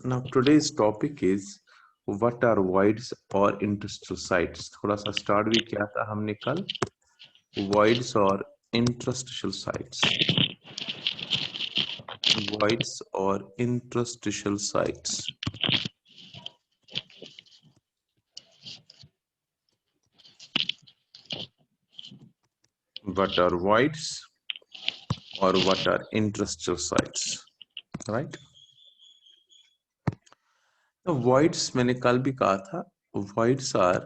Now today's topic is what are voids or interstitial sites. थोड़ा सा start भी किया था हमने कल voids और interstitial sites. Voids or interstitial sites. What are voids or what are interstitial sites, right? Now voids मैंने कल भी कहा था, voids are,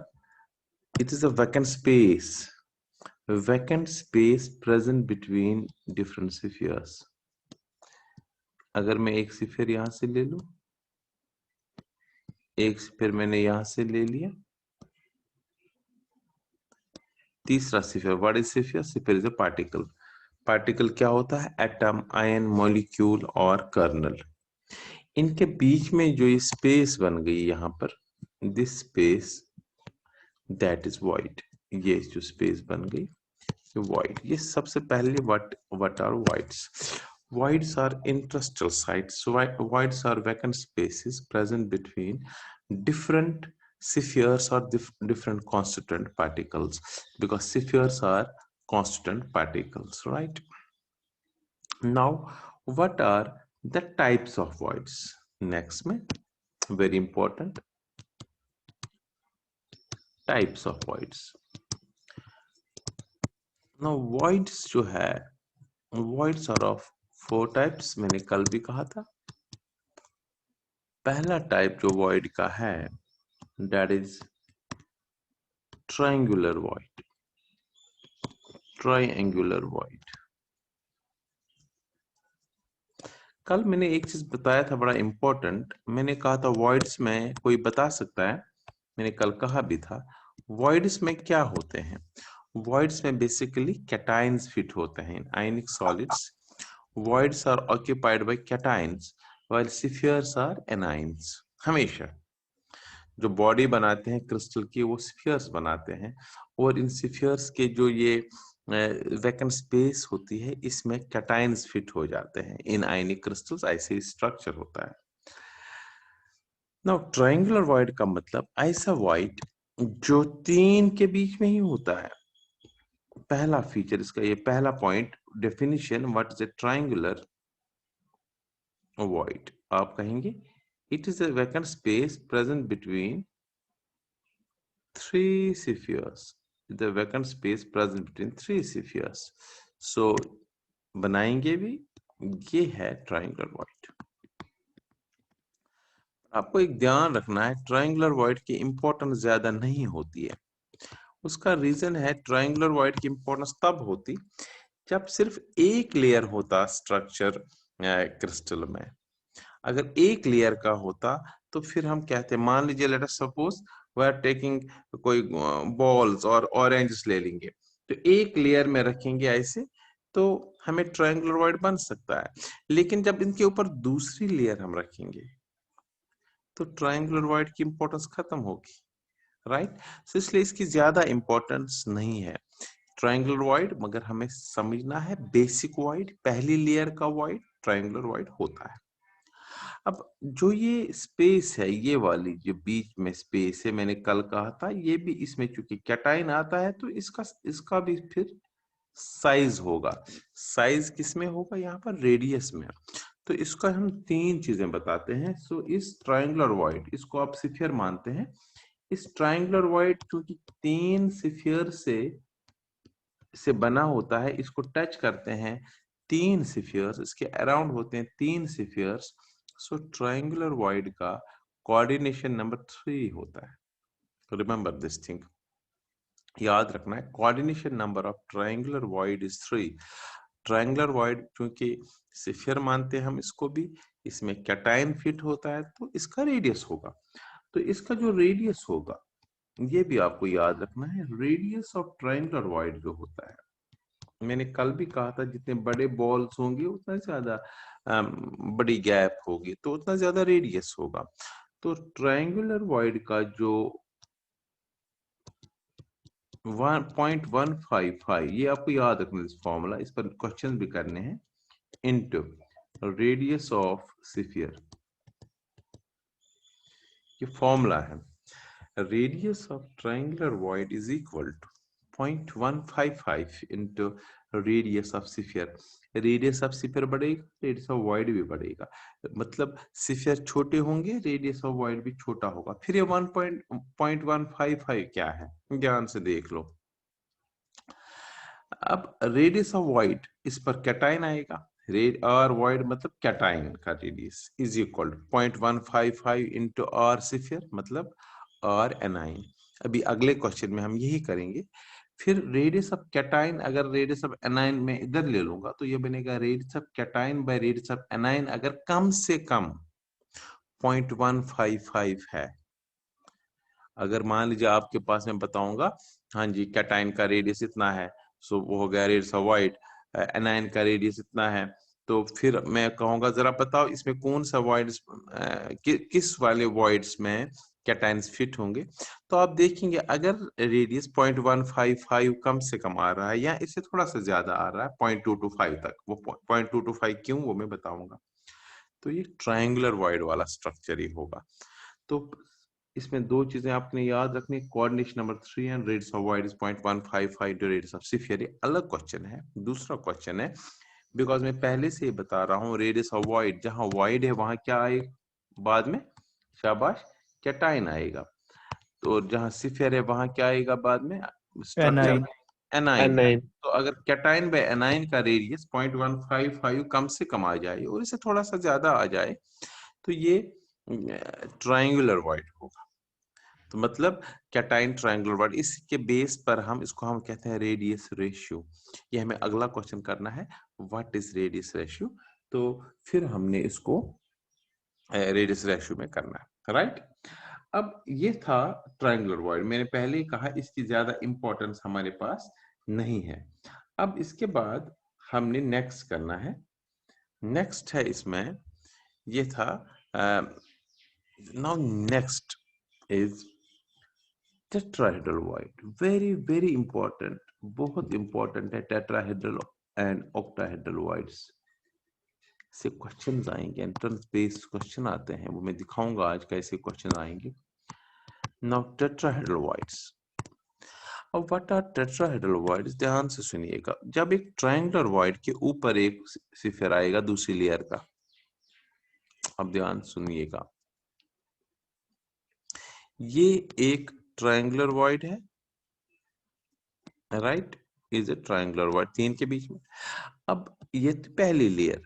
it is a vacant space present between different spheres. अगर मैं एक स्फीयर यहां से ले लूं, एक स्फीयर मैंने यहां से ले लिया, तीसरा sphere, what is sphere? Sphere is a particle. Particle क्या होता है? एटम, आयन, मॉलिक्यूल और कर्नल. इनके बीच में जो ये स्पेस बन गई यहां पर, this space that is void. ये जो स्पेस बन गई void. ये सबसे पहले what are voids? Voids are interstitial sites. So voids are vacant spaces present between different spheres or different constituent particles, because spheres are constituent particles, right? Now what are the types of voids? Next में very important, types of voids. Now voids जो है, voids are of 4 types. मैंने कल भी कहा था. पहला type जो void का है, that is triangular void. Triangular void. कल मैंने एक चीज बताया था बड़ा इंपॉर्टेंट. मैंने कहा था voids में कोई बता सकता है, मैंने कल कहा भी था, voids में क्या होते हैं? voids में बेसिकली cations फिट होते हैं in ionic solids. voids are occupied by cations while spheres are anions. हमेशा जो बॉडी बनाते हैं क्रिस्टल की, वो स्फीयर्स बनाते हैं, और इन स्फीयर्स के जो ये वैकेंट स्पेस होती है, इसमें कैटायंस फिट हो जाते हैं. इन आयनिक क्रिस्टल्स ऐसे स्ट्रक्चर होता है. नाउ ट्रायंगुलर वॉइड का मतलब ऐसा वॉइड जो 3 के बीच में ही होता है. पहला फीचर इसका, ये पहला point, definition what is a triangular void. आप कहेंगे it is a vacant space present between 3 spheres. The vacant space present between 3 spheres. So बनाएंगे भी, ये है ट्रायंगुलर वॉइड. आपको एक ध्यान रखना है, ट्रायंगुलर वॉइड की इंपॉर्टेंस ज्यादा नहीं होती है. उसका रीजन है, ट्रायंगुलर वॉइड की इंपॉर्टेंस तब होती जब सिर्फ एक लेयर होता स्ट्रक्चर क्रिस्टल में. अगर एक लेयर का होता तो फिर हम कहते हैं, मान लीजिए let us suppose we are taking कोई बॉल्स और ऑरेंजेस ले लेंगे, तो एक लेयर में रखेंगे ऐसे, तो हमें ट्रायंगुलर वॉइड बन सकता है. लेकिन जब इनके ऊपर दूसरी लेयर हम रखेंगे तो ट्रायंगुलर वॉइड की इंपॉर्टेंस खत्म होगी, राइट? सो इसलिए इसकी ज्यादा इंपॉर्टेंस नहीं है ट्रायंगुलर वॉइड. मगर हमें समझना है बेसिक वॉइड, पहली लेयर का वॉइड ट्रायंगुलर वॉइड होता है. अब जो ये स्पेस है, ये वाली जो बीच में स्पेस है, मैंने कल कहा था, ये भी इसमें चूंकि कैटायन आता है तो इसका भी फिर साइज होगा. साइज किसमें होगा? यहाँ पर रेडियस में. तो इसका हम 3 चीजें बताते हैं. सो इस ट्रायंगुलर वॉइड, इसको आप स्फीयर मानते हैं, इस ट्रायंगुलर वॉइड चूंकि 3 स्फीयर से बना होता है, इसको टच करते हैं 3 स्फीयर्स, इसके अराउंड होते हैं 3 स्फीयर्स. सो ट्रायंगुलर वॉइड का कोऑर्डिनेशन नंबर 3 होता है. रिमेंबर दिस थिंग, याद रखना है, coordination number of triangular void is 3. Triangular void क्योंकि स्फीयर मानते हैं हम इसको भी, इसमें कैटायन फिट होता है, तो इसका रेडियस होगा. तो इसका जो रेडियस होगा, ये भी आपको याद रखना है, रेडियस ऑफ ट्रायंगुलर वॉइड जो होता है, मैंने कल भी कहा था, जितने बड़े बॉल्स होंगे उतना ज्यादा बड़ी गैप होगी, तो उतना ज्यादा रेडियस होगा. तो ट्रायंगुलर वॉइड का जो 1.155, ये आपको याद रखना इस फॉर्मूला, इस पर क्वेश्चन भी करने हैं, इनटू रेडियस ऑफ स्फीयर ये फॉर्मूला है, radius of triangular void is equal to 0.155 into radius of sphere. Radius of sphere बढ़ेगा, रेडियस ऑफ वॉइड भी बढ़ेगा, मतलब स्फीयर छोटे होंगे, रेडियस ऑफ वॉइड भी छोटा होगा। फिर ये 1.155 क्या है, ध्यान से देख लो। अब रेडियस ऑफ वॉइड, इस पर कैटाइन आएगा, रेड आर वॉइड मतलब कैटाइन का radius is equal to 0.155 into r sphere मतलब आर एनाइन। अभी अगले क्वेश्चन में हम यही करेंगे। फिर रेडियस ऑफ कैटाइन अगर रेडियस ऑफ एनाइन में इधर ले लूंगा तो ये बनेगा radius of cation by radius of anion अगर कम से कम 0.155 है। अगर मान लीजिए आपके पास मैं बताऊंगा, हाँ जी कैटाइन का रेडियस इतना है, सो वो हो गया रेडियस ऑफ वॉइड, एनाइन का रेडियस इतना है, तो फिर मैं कहूंगा जरा बताओ इसमें कौन सा वॉइड्स किस वाले वॉइड्स में कैटाइन्स फिट होंगे। तो आप देखेंगे अगर रेडियस 0.155 कम से कम आ रहा है या इससे थोड़ा सा ज्यादा आ रहा है 0.225 तक, वो 0.225 क्यों वो मैं बताऊंगा, तो ये ट्रायंगुलर वॉइड वाला स्ट्रक्चर ही होगा। तो इसमें दो चीजें आपने याद रखनी, coordination number 3 and radius of void is 0.155 to radius of sphere. ये अलग क्वेश्चन है, दूसरा क्वेश्चन है, बिकॉज मैं पहले से ही बता रहा हूँ रेडियस ऑफ वॉइड, जहां वॉइड है वहां क्या आएगा बाद में, शाबाश, कैटाइन आएगा। तो जहां स्फीयर है वहां क्या आएगा बाद में, स्ट्रक्चर एनाइन। एनाइन। एनाइन। तो अगर कैटाइन बाय एनाइन का रेडियस 0.155 कम से कम आ जाए और इसे थोड़ा सा ज्यादा आ जाए तो ये ट्रायंगुलर वॉइड होगा। तो मतलब कैटाइन ट्रायंगुलर वॉइड, इसके बेस पर हम इसको हम कहते हैं रेडियस रेशियो। ये हमें अगला क्वेश्चन करना है, व्हाट इज रेडियस रेशियो, तो फिर हमने इसको रेडियस रेशियो में करना है, राइट। अब ये था ट्रायंगुलर वॉइड, मैंने पहले ही कहा इसकी ज्यादा इंपॉर्टेंस हमारे पास नहीं है। अब इसके बाद हमने नेक्स्ट करना है, नेक्स्ट है इसमें ये था now next is tetrahedral void, very very important, बहुत इंपॉर्टेंट है टेट्राहेड्रल एंड ऑक्टाहेड्रल वॉइड्स से क्वेश्चंस आएंगे, एंट्रेंस बेस्ड क्वेश्चन आते हैं, वो मैं दिखाऊंगा आज कैसे क्वेश्चन आएंगे। नाउ टेट्राहेड्रल वॉइड्स, अब व्हाट आर टेट्राहेड्रल वॉइड्स, ध्यान से सुनिएगा। जब एक ट्रायंगुलर वॉइड के ऊपर एक स्फीयर आएगा दूसरी लेयर का, अब ध्यान सुनिएगा, ये एक ट्रायंगुलर वॉइड है, right, is a triangular void तीन के बीच में। अब ये तो पहली लेयर,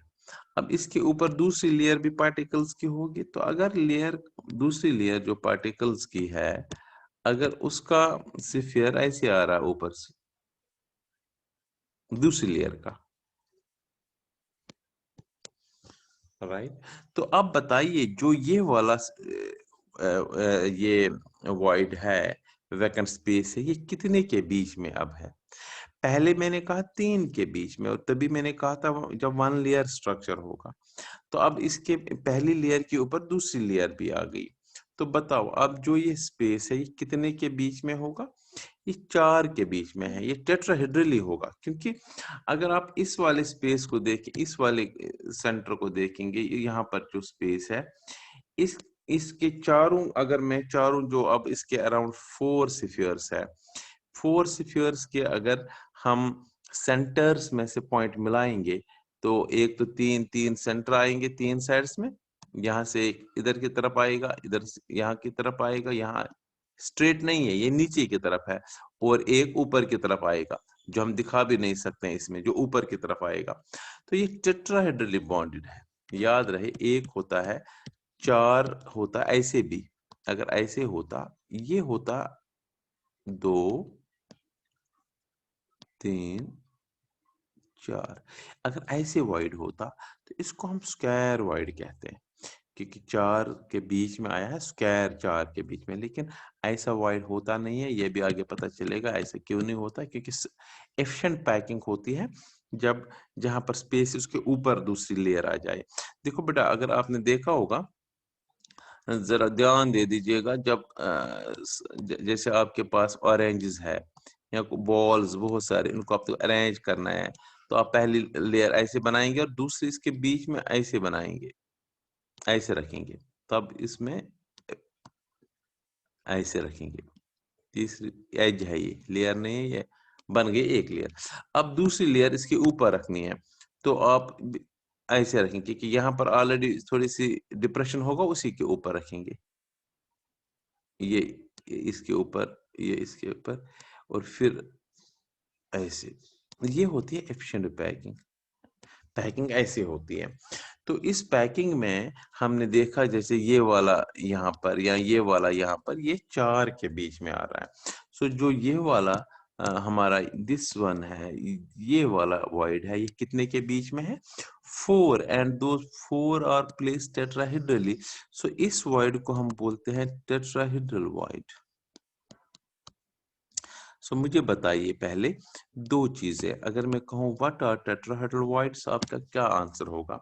अब इसके ऊपर दूसरी लेयर भी पार्टिकल्स की होगी, तो अगर लेयर दूसरी लेयर जो पार्टिकल्स की है अगर उसका स्फीयर ऐसे आ रहा है ऊपर से दूसरी लेयर का, राइट, तो अब बताइए जो ये वाला ये वॉइड है, वैकेंट स्पेस है, ये कितने के बीच में अब है। पहले मैंने कहा 3 के बीच में, और तभी मैंने कहा था जब 1 लेयर स्ट्रक्चर होगा। तो अब इसके पहली लेयर के ऊपर दूसरी लेयर भी आ गई, तो बताओ अब जो ये स्पेस है ये कितने के बीच में होगा, ये 4 के बीच में है, ये टेट्राहेड्रल ही होगा। क्योंकि अगर आप इस वाले स्पेस को देखें, इस वाले सेंटर को देखेंगे, यहाँ पर जो स्पेस है इस इसके चारों, अगर मैं चारों जो अब इसके अराउंड 4 स्फीयर्स है, 4 स्फीयर्स के अगर हम सेंटर्स में से पॉइंट मिलाएंगे तो एक तो 3 सेंटर आएंगे 3 साइड्स में, यहाँ से एक इधर की तरफ आएगा, इधर यहाँ की तरफ आएगा, यहाँ स्ट्रेट नहीं है ये नीचे की तरफ है, और एक ऊपर की तरफ आएगा जो हम दिखा भी नहीं सकते हैं इसमें, जो ऊपर की तरफ आएगा। तो ये टेट्राहेड्रली बॉन्डेड है, याद रहे। एक होता है 4 होता ऐसे भी, अगर ऐसे होता ये होता 2 3 4, अगर ऐसे वाइड होता तो इसको हम स्क्वायर वाइड कहते हैं, क्योंकि 4 के बीच में आया है स्क्वायर 4 के बीच में, लेकिन ऐसा वाइड होता नहीं है, ये भी आगे पता चलेगा ऐसा क्यों नहीं होता, क्योंकि एफिशिएंट पैकिंग होती है जब जहां पर स्पेस उसके ऊपर दूसरी लेयर आ जाए। देखो बेटा अगर आपने देखा होगा, जरा ध्यान दे दीजिएगा, जब जैसे आपके पास ऑरेंजेस है या बॉल्स बहुत सारे, इनको आपको अरेंज करना है, तो आप पहली लेयर ऐसे बनाएंगे और दूसरी इसके बीच में ऐसे बनाएंगे, ऐसे रखेंगे, तब इसमें ऐसे रखेंगे, तीसरी एज है, ये लेयर नहीं है, ये बन गई एक लेयर। अब दूसरी लेयर इसके ऊपर रखनी है, तो आप ऐसे रखेंगे कि यहाँ पर ऑलरेडी थोड़ी सी डिप्रेशन होगा, उसी के ऊपर रखेंगे, ये इसके ऊपर, ये इसके ऊपर, और फिर ऐसे। ये होती है एफिशिएंट पैकिंग। पैकिंग ऐसे होती है। तो इस पैकिंग में हमने देखा जैसे ये वाला यहाँ पर या ये वाला यहाँ पर, ये 4 के बीच में आ रहा है। सो जो ये वाला हमारा दिस वन है, ये वाला वॉइड है, ये कितने के बीच में है? 4, एंड दो 4 आर प्लेस्ड टेट्राहेड्रली। सो इस वॉइड को हम बोलते हैं टेट्राहेड्रल वॉइड। सो मुझे बताइए पहले दो चीजें, अगर मैं कहूँ व्हाट आर टेट्राहेड्रल वॉइड्स, आपका क्या आंसर होगा?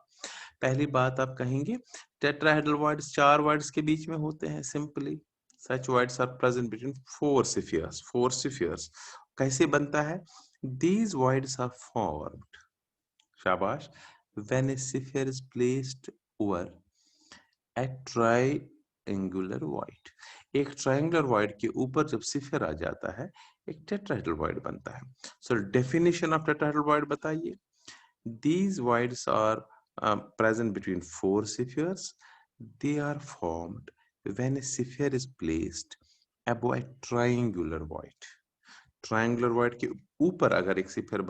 पहली बात आप कहेंगे टेट्राहेड्रल वॉइड्स 4 वॉइड्स के बीच में होते हैं, simply such voids are present between 4 spheres. 4 spheres कैसे बनता है? दीज वॉइड्स आर फॉर्म्ड, शाबाश, when a sphere is placed over a triangular void. एक ट्रायंगुलर वॉइड के ऊपर जब स्फीयर आ जाता है, एक टेट्राहेड्रल वॉइड बनता है। So definition of tetrahedral void बताइए। These voids are present between 4 spheres. They are formed when a sphere is placed above a triangular void. Triangular void के ऊपर अगर एक स्फीयर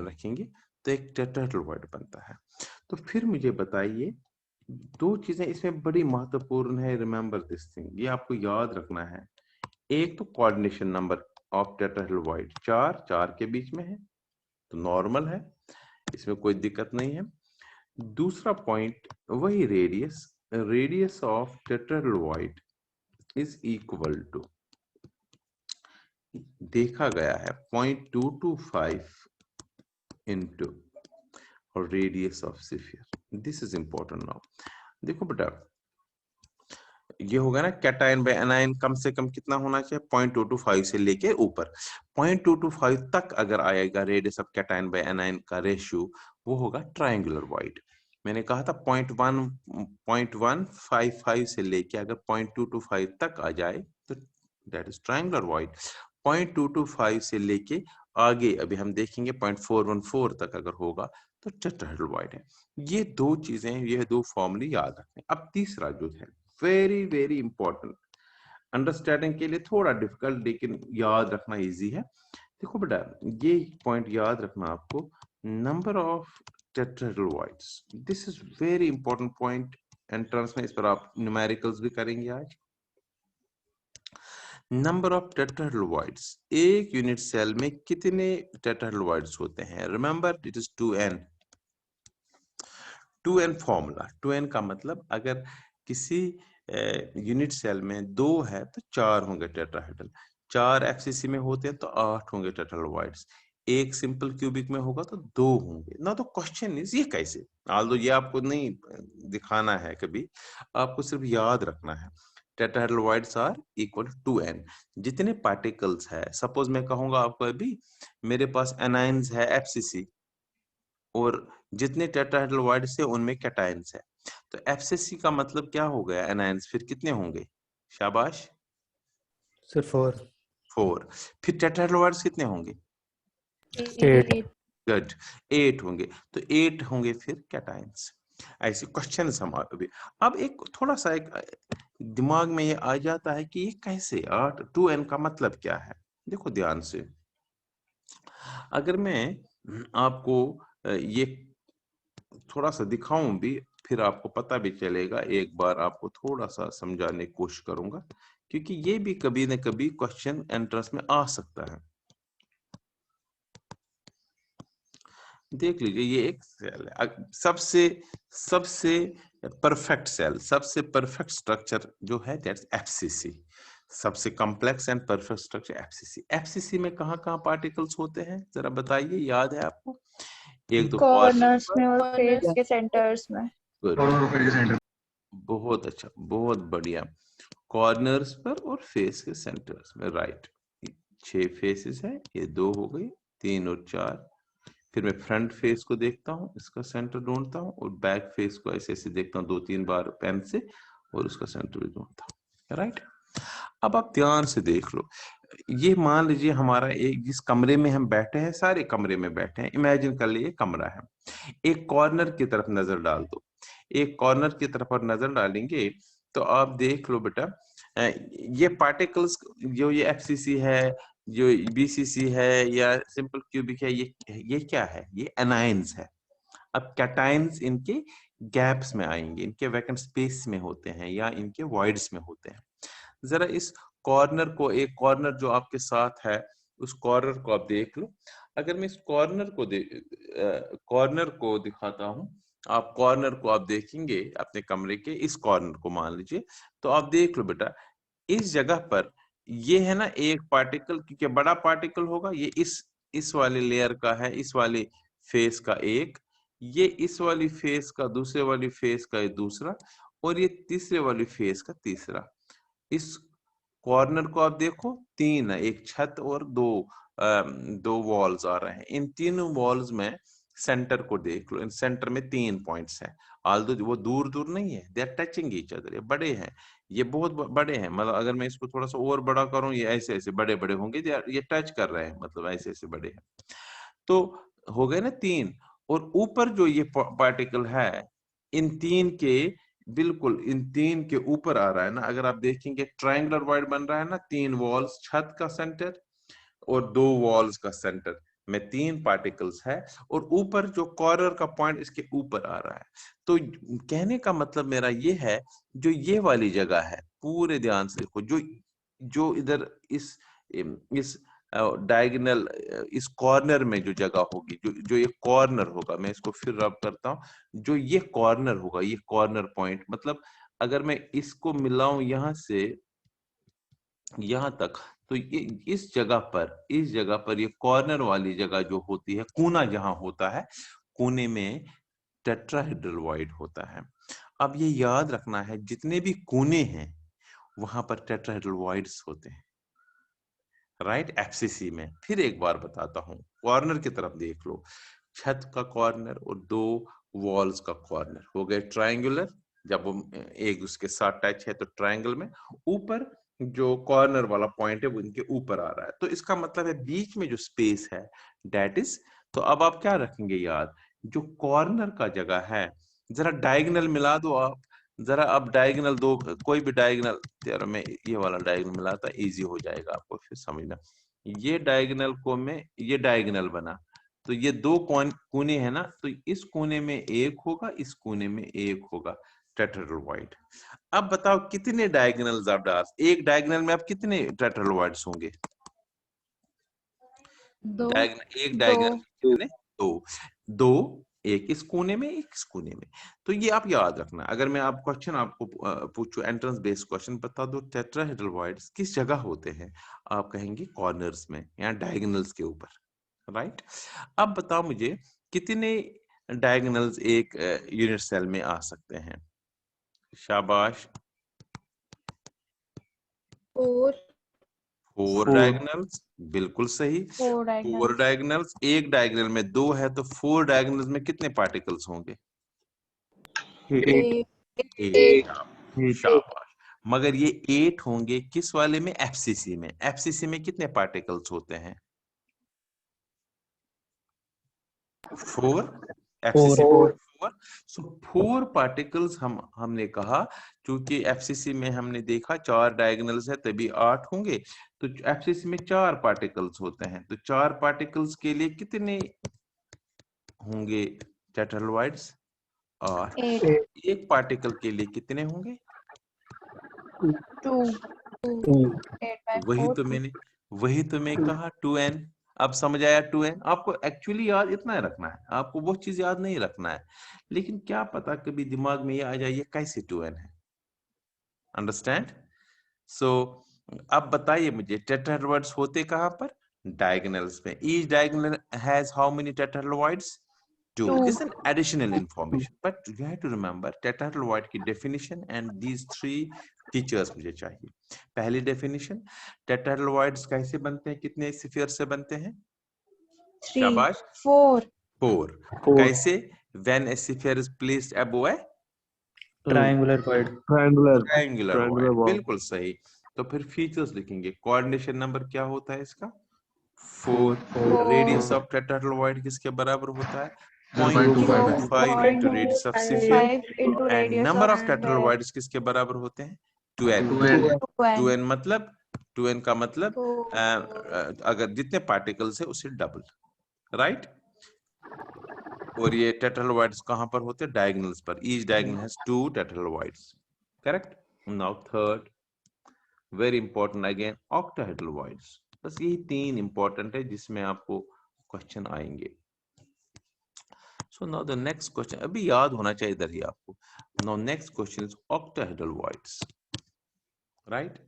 रखेंगे तो एक टेट्राहेड्रल वॉइड बनता है। तो फिर मुझे बताइए, दो चीजें इसमें बड़ी महत्वपूर्ण है, रिमेंबर दिस थिंग, ये आपको याद रखना है। एक तो coordination number of tetrahedral void 4 के बीच में है, तो नॉर्मल है, इसमें कोई दिक्कत नहीं है। दूसरा पॉइंट वही radius, radius of tetrahedral void is equal to, देखा गया है 0.225 इनटू और radius of sphere. This is important now. देखो बेटा, ये होगा ना कैटायन बाय एनायन कम से कम कितना होना चाहिए? 0.225 से लेके ऊपर 0.225 तक अगर आएगा radius of cation by anion का रेशियो, वो होगा ट्रायंगुलर वॉइड। मैंने कहा था 0.155 से लेके अगर 0.225 तक आ जाए तो दैट इज ट्रायंगुलर वॉइड। 0.225 से लेके आगे अभी हम देखेंगे 0.414 तक अगर होगा तो टेट्राहेड्रल वॉइड है। ये दो चीजें, ये दो फॉर्मूले याद रखने। अब तीसरा जो है वेरी वेरी इंपॉर्टेंट, अंडरस्टैंडिंग के लिए थोड़ा डिफिकल्ट लेकिन याद रखना इजी है। देखो बेटा, ये पॉइंट याद रखना आपको, number of tetrahedral voids, this is very important point. Entrance में इस पर आप न्यूमेरिकल्स भी करेंगे आज। नंबर ऑफ टेट्राहेड्रल वॉइड्स, एक यूनिट सेल में कितने टेट्राहेड्रल वॉइड्स होते हैं? Remember it is 2n। 2n formula, 2n का मतलब अगर किसी यूनिट सेल में 2 है तो 4 होंगे टेट्राहेड्रल, 4 एफसीसी में होते हैं तो 8 होंगे टेट्राहेड्रल वॉइड्स, एक सिंपल क्यूबिक में होगा तो 2 होंगे ना। तो क्वेश्चन इज ये कैसे, आल्दो ये आपको नहीं दिखाना है कभी, आपको सिर्फ याद रखना है tetrahedral voids are equal to n। जितने पार्टिकल्स है, सपोज मैं कहूंगा आपको अभी मेरे पास एनाइंस है एफसीसी, और जितने टेट्राहेड्रल वॉइड्स है उनमें कैटायंस है, तो एफसीसी का मतलब क्या हो गया? एनायंस। फिर कितने होंगे? शाबाश सर 4। 4। फिर टेट्राहेड्रल वॉइड्स कितने होंगे? 8। गुड, 8 होंगे, तो 8 होंगे फिर कैटायंस। ऐसे क्वेश्चन हम अभी, अब एक थोड़ा सा एक दिमाग में ये आ जाता है कि ये कैसे 8 2n का मतलब क्या है? देखो ध्यान से, अगर मैं आपको ये थोड़ा सा दिखाऊं भी, फिर आपको पता भी चलेगा, एक बार आपको थोड़ा सा समझाने की कोशिश करूंगा, क्योंकि ये भी कभी न कभी क्वेश्चन एंट्रेंस में आ सकता है। देख लीजिए, ये एक सेल है, सबसे सबसे परफेक्ट सेल, सबसे परफेक्ट स्ट्रक्चर जो है दैट्स एफसीसी, सबसे complex and perfect structure FCC. FCC में कहाँ-कहाँ पार्टिकल्स होते हैं जरा बताइए, याद है आपको? एक तो कॉर्नर्स में और फेस के सेंटर्स में। बहुत अच्छा, बहुत बढ़िया, कॉर्नर्स पर और फेस के सेंटर्स में, राइट। 6 फेसेस है, ये 2 हो गई, 3 और 4। फिर मैं फ्रंट फेस को देखता हूँ, इसका सेंटर ढूंढता हूँ, और बैक फेस को ऐसे ऐसे देखता हूँ 2-3 बार पेन से, और उसका सेंटर भी ढूंढता हूँ, राइट। अब आप ध्यान से देख लो, ये मान लीजिए हमारा एक जिस कमरे में हम बैठे हैं, सारे कमरे में बैठे हैं, इमेजिन कर लिए कमरा है, एक कॉर्नर की तरफ नजर डाल दो। एक कॉर्नर की तरफ और नजर डालेंगे तो आप देख लो बेटा, ये पार्टिकल्स जो ये एफसीसी है, जो बीसीसी है या सिंपल क्यूबिक है, ये क्या है? ये एनाइंस है। अब कैटाइंस इनके गैप्स में आएंगे, इनके वैकेंट स्पेस में होते हैं या इनके वॉइड्स में होते हैं। जरा इस कॉर्नर को, एक कॉर्नर जो आपके साथ है, उस कॉर्नर को आप देख लो। अगर मैं इस कॉर्नर को दिखाता हूं, आप कॉर्नर को आप देखेंगे अपने कमरे के, इस कॉर्नर को मान लीजिए, तो आप देख लो बेटा, इस जगह पर ये है ना एक पार्टिकल, क्योंकि बड़ा पार्टिकल होगा, ये इस वाले लेयर का है, इस वाले फेस का एक, ये इस वाली फेस का, दूसरे वाली फेस का ये दूसरा, और ये तीसरे वाली फेस का तीसरा। इस कॉर्नर को आप देखो, तीन है, एक छत और दो वॉल्स आ रहे हैं। इन तीनों वॉल्स में सेंटर को देख लो, इन सेंटर में 3 पॉइंट्स हैं। आल्दो वो दूर दूर नहीं है, they are touching each other, ये बड़े हैं, ये बहुत बड़े हैं। मतलब अगर मैं इसको थोड़ा सा और बड़ा करूं, ये ऐसे ऐसे बड़े बड़े होंगे, ये टच कर रहे हैं, मतलब ऐसे ऐसे बड़े हैं। तो हो गए ना 3। और ऊपर जो ये पार्टिकल है, इन 3 के बिल्कुल, इन 3 के ऊपर आ रहा है ना। अगर आप देखेंगे ट्रायंगुलर वॉइड बन रहा है ना, 3 वॉल्स, छत का सेंटर और 2 वॉल्स का सेंटर में 3 पार्टिकल्स है, और ऊपर जो कॉर्नर का पॉइंट इसके ऊपर आ रहा है। तो कहने का मतलब मेरा ये है, जो ये वाली जगह है, पूरे ध्यान से देखो, जो जो इधर इस डायगोनल, इस कॉर्नर में जो जगह होगी, जो ये कॉर्नर होगा, मैं इसको फिर रब करता हूं, जो ये कॉर्नर होगा, ये कॉर्नर पॉइंट, मतलब अगर मैं इसको मिलाऊं यहां से यहां तक, तो ये इस जगह पर ये कॉर्नर वाली जगह जो होती है, कोना जहां होता है, कोने में टेट्राहेड्रल वॉइड होता है। अब ये याद रखना है, जितने भी कोने हैं वहां पर टेट्राहेड्रल वॉइड्स होते हैं, राइट, एफसीसी में। फिर एक बार बताता हूं, कॉर्नर की तरफ देख लो, छत का कॉर्नर और 2 वॉल्स का कॉर्नर हो गए ट्रायंगुलर, जब वो एक उसके साथ टच है तो ट्रायंगल में। ऊपर जो कॉर्नर वाला पॉइंट है वो इनके ऊपर आ रहा है, तो इसका मतलब है बीच में जो स्पेस है, दैट इज। तो अब आप क्या रखेंगे याद, जो कॉर्नर का जगह है, जरा डायगोनल मिला दो आप, जरा अब डायगोनल दो, कोई भी डायगोनल, यार मैं ये वाला डायगोनल मिलाता, इजी हो जाएगा आपको फिर समझना। ये डायगोनल को मैं, ये डायगोनल बना, तो ये 2 कोने हैं ना, तो इस कोने में एक होगा, इस कोने में एक होगा, टेट्राहेड्रल। अब बताओ कितने डायगोनल्स आप डाल, एक डायगोनल में आप कितने टेट्राहेड्रल होंगे? एक दो। डायगोनल कितने? 2। 2, एक इस कोने में, एक इस कोने में। तो ये आप याद रखना। अगर मैं आप क्वेश्चन आपको पूछूं, एंट्रेंस बेस्ड क्वेश्चन, बता दो टेट्राहेड्रल वॉइड्स किस जगह होते हैं, आप कहेंगे कॉर्नर्स में या डायगोनल्स के ऊपर, राइट। अब बताओ मुझे कितने डायगोनल्स एक यूनिट सेल में आ सकते हैं? शाबाश, 4 4 डायगोनल्स, बिल्कुल सही। 4 4 डायगोनल्स। डायगोनल्स, एक डायगोनल में 2 है, तो 4 डायगोनल्स में कितने पार्टिकल्स होंगे? 8 8 शाबाश। मगर ये 8 होंगे किस वाले में? एफसीसी में। एफसीसी में कितने पार्टिकल्स होते हैं? 4। एफसीसी में 4। सो 4 पार्टिकल्स हमने कहा, क्योंकि एफसीसी में हमने देखा 4 डायगोनल्स है, तभी 8 होंगे। तो एफसीसी में 4 पार्टिकल्स होते हैं, तो 4 पार्टिकल्स के लिए कितने होंगे टेट्राहेड्रल? और 8 एक पार्टिकल के लिए कितने होंगे? 2 वही 8/4 तो 2। मैंने वही तो मैं कहा 2n। अब समझ आया 2n? आपको एक्चुअली याद इतना रखना है, आपको वो चीज याद नहीं रखना है, लेकिन क्या पता कभी दिमाग में ये आ जाए कैसे 2n है। अंडरस्टैंड? सो अब बताइए मुझे, टेट्राहेड्रल्स होते कहां पर? डायगोनल्स में। Each diagonal has how many tetrahedrals? 2. 2 This is an additional information, but you have to remember tetrahedral की definition and these 3 features मुझे चाहिए। पहली डेफिनेशन, टेट्राहेड्रल कैसे बनते हैं, कितने स्फीयर से बनते हैं? 3 शाबाश, 4 4। कैसे? When a sphere is placed above a triangular void. triangular void, Triangular ball. बिल्कुल सही। तो फिर फीचर्स लिखेंगे। कोऑर्डिनेशन नंबर क्या होता है इसका? 4। Four. रेडियस ऑफ टेट्राहेड्रल किसके बराबर होता है? 0.25. 0.25 into radius of sphere। 5 into and radius number of of tetrahedral sphere. Wides किसके बराबर होते हैं? 2n। 2n. 2n मतलब 2n का मतलब तो अगर जितने पार्टिकल्स है उसे डबल, राइट। और ये टेट्राहेड्रल वाइड्स कहां पर होते हैं? डायगोनल्स पर। Each diagonal has 2 tetrahedral voids, correct. Now third very important again, octahedral voids. बस यही 3 इंपॉर्टेंट है जिसमें आपको क्वेश्चन आएंगे। So now the next question, अभी याद होना चाहिए इधर ही आपको। Now next question is octahedral voids, right.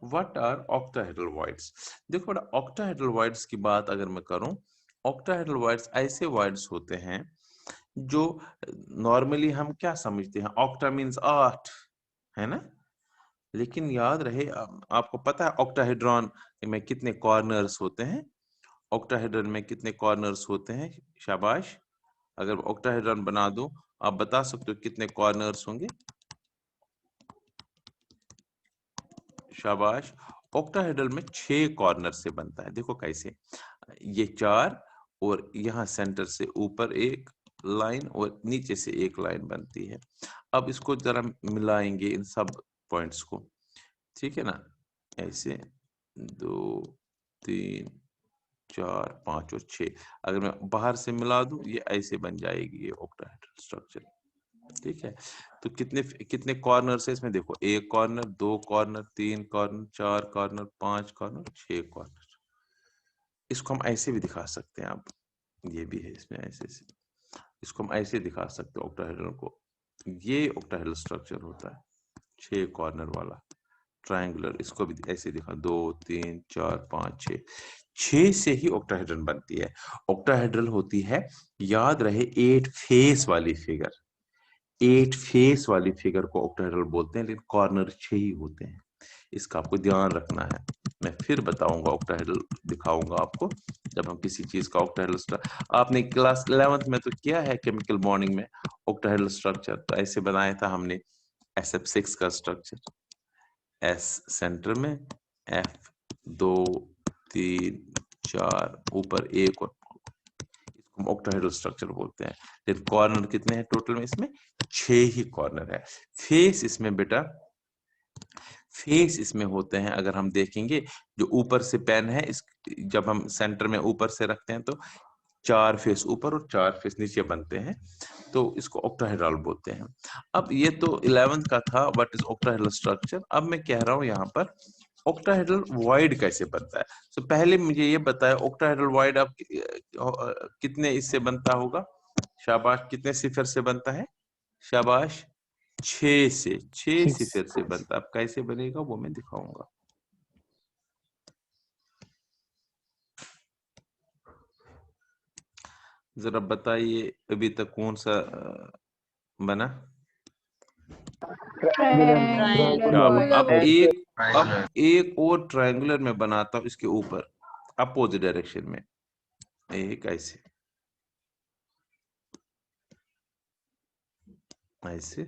What are octahedral voids? देखो बेटा, ऑक्टाहेड्रल वाइड्स की बात अगर मैं करूं, ऑक्टाहेड्रल वाइड्स ऐसे वाइड्स होते हैं जो नॉर्मली हम क्या समझते हैं, ऑक्टा मींस 8, है ना। लेकिन याद रहे, आपको पता है ऑक्टाहेड्रॉन में कितने कॉर्नर्स होते हैं? ऑक्टाहेड्रन में कितने कॉर्नर्स होते हैं? शाबाश, अगर ऑक्टाहेड्रॉन बना दूं, आप बता सकते हो कितने कॉर्नर्स होंगे? शाबाश। ऑक्टाहेड्रल में 6 कॉर्नर से बनता है। देखो कैसे, ये 4 और यहाँ सेंटर से ऊपर एक लाइन और नीचे से एक लाइन बनती है। अब इसको जरा मिलाएंगे इन सब पॉइंट्स को, ठीक है ना। ऐसे 2 3 4 5 और 6, अगर मैं बाहर से मिला दूं ये ऐसे बन जाएगी ये ऑक्टाहेड्रल स्ट्रक्चर, ठीक है। तो कितने कितने कॉर्नर है इसमें? देखो, 1 corner, 2 corner, 3 corner, 4 corner, 5 corner, 6 corner. इसको हम ऐसे भी दिखा सकते हैं आप, ये भी है इसमें ऐसे से, इसको हम ऐसे दिखा सकते हैं ऑक्टाहेड्रल को। ये ऑक्टाहेड्रल स्ट्रक्चर होता है 6 कॉर्नर वाला ट्रायंगुलर। इसको भी ऐसे दिखा, 2 3 4 5 6, 6 से ही ऑक्टाहेड्रल बनती है। ऑक्टाहेड्रल होती है, याद रहे, 8 फेस वाली फिगर। 8 फेस वाली फिगर को ऑक्टाहेड्रल बोलते हैं, लेकिन कॉर्नर 6 ही होते हैं। इसका आपको ध्यान रखना है। मैं फिर बताऊंगा, ऑक्टाहेड्रल दिखाऊंगा आपको जब हम किसी चीज का ऑक्टाहेड्रल। आपने क्लास 11th में तो किया है केमिकल बॉन्डिंग में ऑक्टाहेड्रल स्ट्रक्चर, तो ऐसे बनाया था हमने SF6 का स्ट्रक्चर। S सेंटर में, F 2 3 4 ऊपर 1, और इसको हम ऑक्टाहेड्रल स्ट्रक्चर बोलते हैं। लेकिन कॉर्नर कितने हैं टोटल में? इसमें 6 ही कॉर्नर है। फेस इसमें बेटा, फेस इसमें होते हैं, अगर हम देखेंगे जो ऊपर से पेन है, इस जब हम सेंटर में ऊपर से रखते हैं तो 4 फेस ऊपर और 4 फेस नीचे बनते हैं, तो इसको ऑक्टाहेड्रल बोलते हैं। अब ये तो 11th का था, व्हाट इज ऑक्टाहेड्रल स्ट्रक्चर। अब मैं कह रहा हूं यहाँ पर ऑक्टाहेड्रल वॉइड कैसे बनता है। तो पहले मुझे ये बताया ऑक्टाहेड्रल वॉइड अब कितने इससे बनता होगा? शाबाश, कितने सिफर से बनता है? शाबाश, 6 से। 6 सिफर से बनता है। अब कैसे बनेगा वो मैं दिखाऊंगा। जरा बताइए, अभी तक कौन सा बना? triangular अब word. एक और ट्रायंगुलर में बनाता हूं इसके ऊपर अपोजिट डायरेक्शन में। एक ऐसे, ऐसे,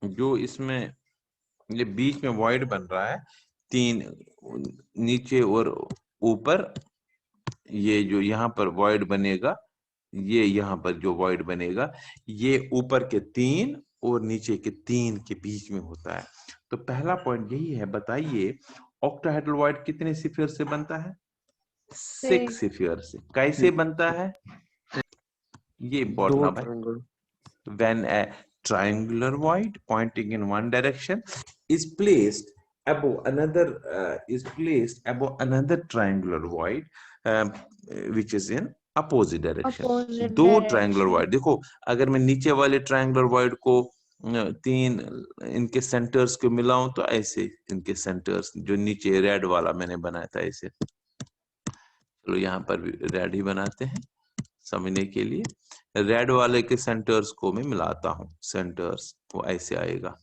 जो इसमें ये बीच में वॉइड बन रहा है, 3 नीचे और ऊपर, ये जो यहाँ पर वॉइड बनेगा, ये यहाँ पर जो वॉइड बनेगा, ये ऊपर के 3 और नीचे के 3 के बीच में होता है। तो पहला पॉइंट यही है, बताइए ऑक्टाहेड्रल वॉइड कितने सिफियर से बनता है? 6 सिफियर से। कैसे बनता है ये इंपॉर्टेंट है भाई। When a triangular void pointing in one direction is placed above another triangular void which is in opposite direction. Opposite दो direction. triangular void, देखो अगर मैं नीचे वाले triangular void को 3 इनके सेंटर्स को मिलाऊं तो ऐसे इनके सेंटर्स, जो नीचे रेड वाला मैंने बनाया था ऐसे, चलो यहाँ पर भी रेड ही बनाते हैं समझने के लिए। रेड वाले के सेंटर्स को मैं मिलाता हूं, सेंटर्स वो ऐसे आएगा,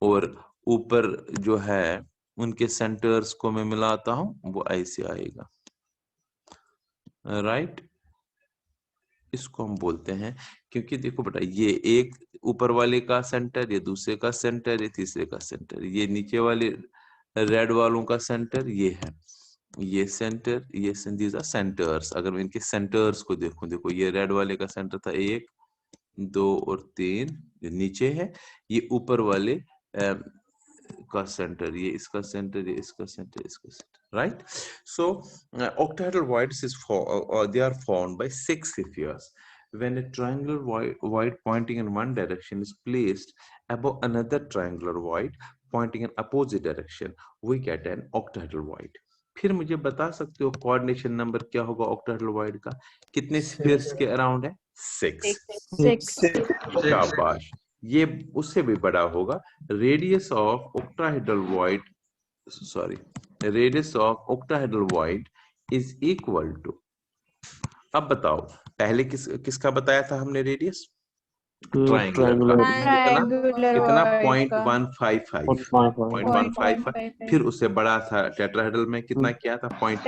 और ऊपर जो है उनके सेंटर्स को मैं मिलाता हूं, वो ऐसे आएगा, राइट। इसको हम बोलते हैं, क्योंकि देखो बेटा ये एक ऊपर वाले का सेंटर, ये दूसरे का सेंटर, ये तीसरे का सेंटर, ये नीचे वाले रेड वालों का सेंटर ये है, ये सेंटर, ये दीज आर सेंटर्स। अगर मैं इनके सेंटर्स को देखूं, देखो ये रेड वाले का सेंटर था 1 2 और 3, ये नीचे है, ये ऊपर वाले का सेंटर, ये इसका सेंटर, ये इसका सेंटर, इसका centre, right. So octahedral voids is they are formed by 6 spheres. When a triangular void pointing in one direction is placed above another triangular void pointing in opposite direction, we get an octahedral void. फिर मुझे बता सकते हो coordination number क्या होगा octahedral void का? कितने spheres के अराउंड है? 6। 6. शाबाश, ये उससे भी बड़ा होगा। Radius of octahedral void, sorry, radius of octahedral void is equal to, अब बताओ पहले किसका बताया था हमने रेडियस? ट्रायंगुलर का। कितना? 0.155। 0.155। फिर उससे बड़ा था टेट्राहेड्रल में, कितना किया था? 0.2।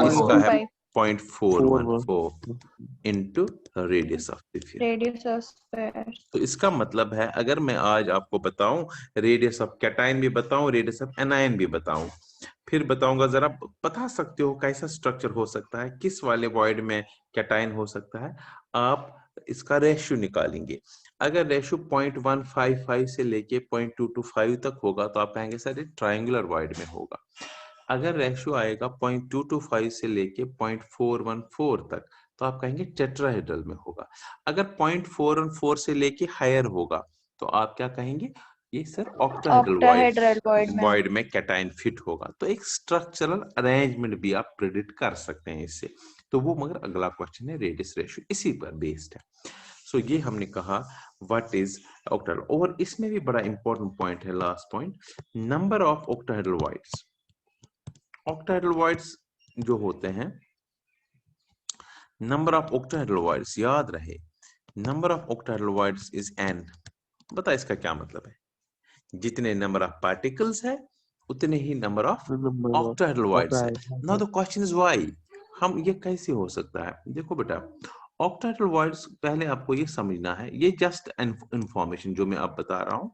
इसका है 0.414 into radius of the sphere. तो इसका मतलब है, अगर मैं आज आपको बताऊं रेडियस ऑफ कैटायन भी बताऊं, रेडियस ऑफ एनायन भी बताऊं, फिर बताऊंगा, जरा बता सकते हो कैसा स्ट्रक्चर हो सकता है, किस वाले वॉइड में कैटायन हो सकता है, आप इसका रेशियो निकालेंगे। अगर रेशियो 0.155 से लेके 0.225 तक होगा तो आप कहेंगे सर ये ट्रायंगुलर वॉइड में होगा। अगर रेशियो आएगा 0.225 से लेके 0.414 तक तो आप कहेंगे टेट्राहेड्रल में होगा। अगर 0.414 से लेके हायर होगा तो आप क्या कहेंगे? ये सर ऑक्टाहेड्रल वॉइड में कैटायन फिट होगा। तो एक स्ट्रक्चरल अरेंजमेंट भी आप प्रेडिक्ट कर सकते हैं इससे। तो वो मगर अगला क्वेश्चन है, रेडियस रेशियो इसी पर बेस्ड है। सो ये हमने कहा व्हाट इज ऑक्टाहेड्रल। और इसमें भी बड़ा इंपॉर्टेंट पॉइंट है, last point, number of octahedral voids. Octahedral voids जो होते हैं, नंबर ऑफ ऑक्टाहेड्रल वॉइड्स, याद रहे number of octahedral voids is n। बता इसका क्या मतलब है? जितने नंबर ऑफ पार्टिकल्स है उतने ही नंबर ऑफ ऑक्टाहेड्रल वॉइड्स है। Now the question is why. हम ये कैसे हो सकता है? देखो बेटा, ऑक्टाहेड्रल वॉइड्स पहले आपको ये समझना है, ये जस्ट इंफॉर्मेशन जो मैं आप बता रहा हूं,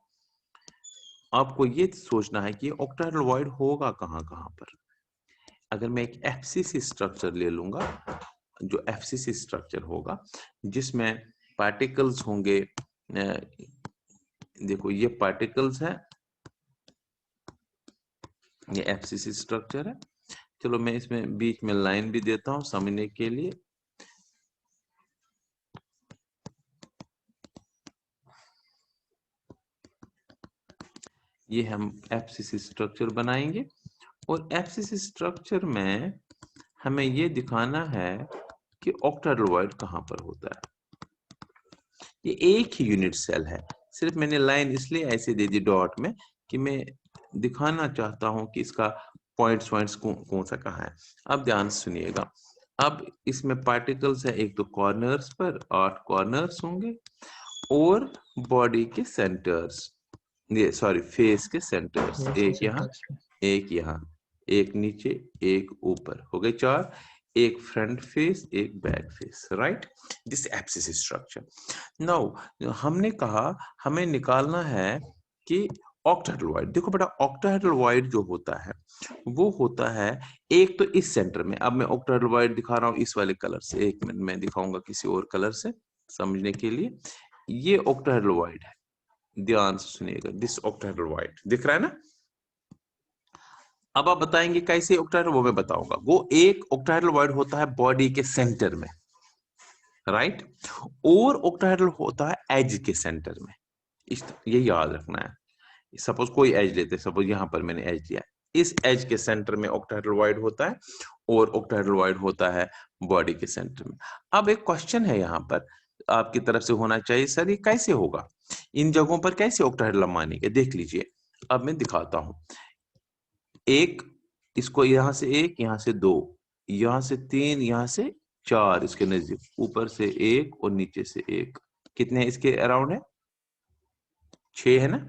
आपको ये सोचना है कि ऑक्टाहेड्रल वॉइड होगा कहां कहां पर। अगर मैं एक एफसीसी स्ट्रक्चर ले लूंगा, जो एफसीसी स्ट्रक्चर होगा जिसमें पार्टिकल्स होंगे, देखो ये पार्टिकल्स है, ये एफसीसी स्ट्रक्चर है। चलो मैं इसमें बीच में लाइन भी देता हूं समझने के लिए। ये हम एफसीसी स्ट्रक्चर बनाएंगे और एफसीसी स्ट्रक्चर में हमें ये दिखाना है कि ऑक्टाहेड्रल वॉइड कहां पर होता है। ये एक ही यूनिट सेल है, सिर्फ मैंने लाइन इसलिए ऐसे दे दी डॉट में कि मैं दिखाना चाहता हूं कि इसका पॉइंट्स कौन सा कहां है। अब ध्यान सुनिएगा, अब इसमें पार्टिकल्स है एक तो कॉर्नर्स पर, 8 कॉर्नर्स होंगे और बॉडी के सेंटर्स, ये सॉरी फेस के सेंटर्स, एक यहाँ, एक यहाँ, एक नीचे, एक ऊपर, हो गए 4, एक फ्रंट फेस, एक back face, right. This abscess structure. Now हमने कहा हमें निकालना है कि ऑक्टाहेड्रल वॉइड। देखो बेटा, ऑक्टाहेड्रल वॉइड जो होता है वो होता है एक तो इस सेंटर में। अब मैं ऑक्टाहेड्रल वॉइड दिखा रहा हूं इस वाले कलर से, एक मिनट मैं दिखाऊंगा किसी और कलर से समझने के लिए। ये ऑक्टाहेड्रल वॉइड है, ध्यान से सुनिएगा, दिस ऑक्टाहेड्रल वॉइड दिख रहा है ना। अब आप बताएंगे कैसे ऑक्टाहेड्रल, वो मैं बताऊंगा। वो एक ऑक्टाहेड्रल वॉइड होता है बॉडी के सेंटर में, राइट, और ऑक्टाहेड्रल होता है एज के सेंटर में। ये याद रखना है। सपोज कोई एज लेते, सपोज यहां पर मैंने एज लिया, इस एज के सेंटर में ऑक्टाहेड्रल वॉइड होता है और ऑक्टाहेड्रल वॉइड होता है बॉडी के सेंटर में। अब एक क्वेश्चन है यहां पर आपकी तरफ से होना चाहिए, सर ये कैसे होगा, इन जगहों पर कैसे ऑक्टाहेड्रल मानेंगे? देख लीजिए, अब मैं दिखाता हूं। एक, इसको यहां से एक, यहां से 2, यहां से 3, यहां से 4, इसके नजदीक, ऊपर से 1 और नीचे से 1, कितने इसके अराउंड है? 6 है ना,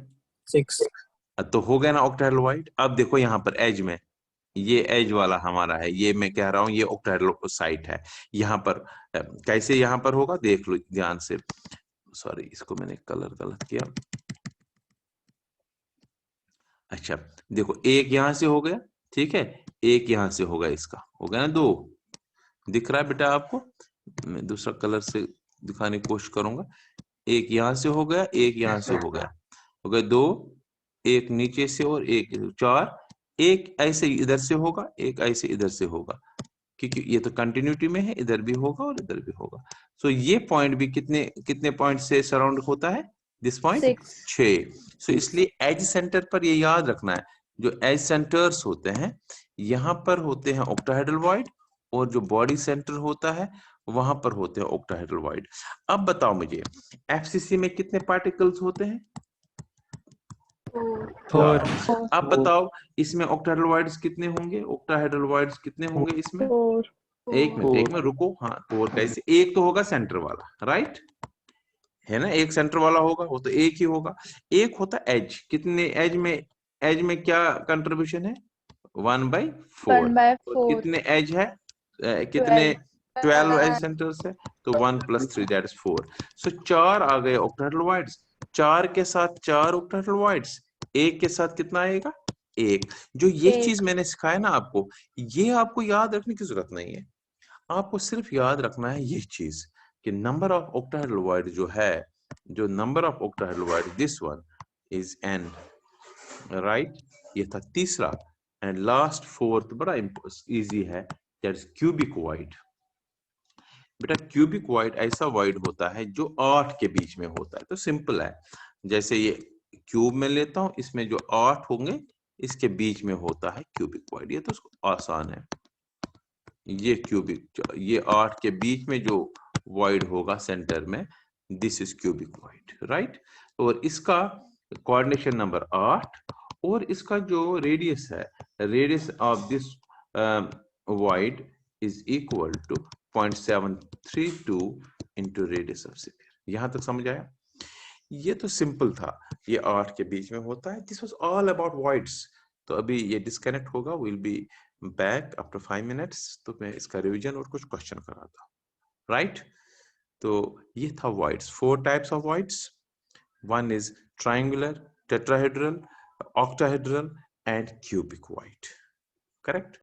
6। तो हो गया ना ऑक्टाहेड्रल वॉइड। अब देखो यहाँ पर एज में ये एज वाला हमारा है, ये मैं कह रहा हूं ये ऑक्टाहेड्रल साइट है। यहाँ पर कैसे यहाँ पर होगा देख लो ध्यान से। सॉरी इसको मैंने कलर गलत किया। अच्छा देखो एक यहां से हो गया, ठीक है, एक यहां से होगा, इसका हो गया ना 2, दिख रहा है बेटा आपको? मैं दूसरा कलर से दिखाने की कोशिश करूंगा। एक यहां से हो गया, एक यहां से हो गया, हो गए 2, एक नीचे से और एक 4, एक ऐसे इधर से होगा, एक ऐसे इधर से होगा, क्योंकि ये तो कंटिन्यूटी में है, इधर भी होगा और इधर भी होगा। सो ये पॉइंट भी कितने कितने पॉइंट से सराउंड होता है? This point 6। सो इसलिए एज सेंटर पर ये याद रखना है, जो एज सेंटर्स होते हैं यहाँ पर होते हैं ऑक्टाहेड्रल वॉइड, और जो बॉडी सेंटर होता है वहां पर होते हैं ऑक्टाहेड्रल वॉइड। अब बताओ मुझे एफसीसी में कितने पार्टिकल्स होते हैं? 4 अब बताओ इसमें ऑक्टाहेड्रल वॉइड्स कितने होंगे? ऑक्टाहेड्रल वॉइड्स कितने होंगे इसमें? एक मिनट रुको। हाँ 4 कैसे? एक तो होगा सेंटर वाला, राइट है ना, एक सेंटर वाला होगा, वो तो एक ही होगा। एक होता एज, कितने एज में क्या कंट्रीब्यूशन है? 1/4। तो कितने एज है? कितने 12 एज सेंटर्स है, तो 1 + 3 दैट इज 4। सो 4 आ गए ऑक्टाहेड्रल वॉइड्स, 4 के साथ 4 ऑक्टाहेड्रल वॉइड्स, एक के साथ कितना आएगा? 1। जो ये चीज मैंने सिखाया ना आपको, ये आपको याद रखने की जरूरत नहीं है, आपको सिर्फ याद रखना है ये चीज कि नंबर ऑफ ऑक्टाहेड्रल वॉइड जो है, जो number of octahedral void, this one is n, right. ये था तीसरा। एंड लास्ट फोर्थ बड़ा इजी है, दैट इज क्यूबिक वॉइड। बेटा क्यूबिक वॉइड ऐसा वॉइड होता है जो 8 के बीच में होता है। तो सिंपल है, जैसे ये क्यूब में लेता हूं, इसमें जो 8 होंगे इसके बीच में होता है क्यूबिक वॉइड। ये तो आसान है, ये क्यूबिक, ये 8 के बीच में जो वॉइड होगा सेंटर में, this is cubic void, right. और इसका कोऑर्डिनेशन नंबर 8, और इसका जो रेडियस है, radius of this void is equal to 0.732 into radius of sphere. यहां तक समझ आया? ये तो सिंपल था, ये 8 के बीच में होता है। This was all about voids. तो अभी ये डिस्कनेक्ट होगा, will be back after 5 minutes. तो मैं इसका रिवीजन और कुछ क्वेश्चन कराता हूँ, राइट। तो ये था voids, 4 types of voids. One is triangular, tetrahedral, octahedral and cubic void, correct.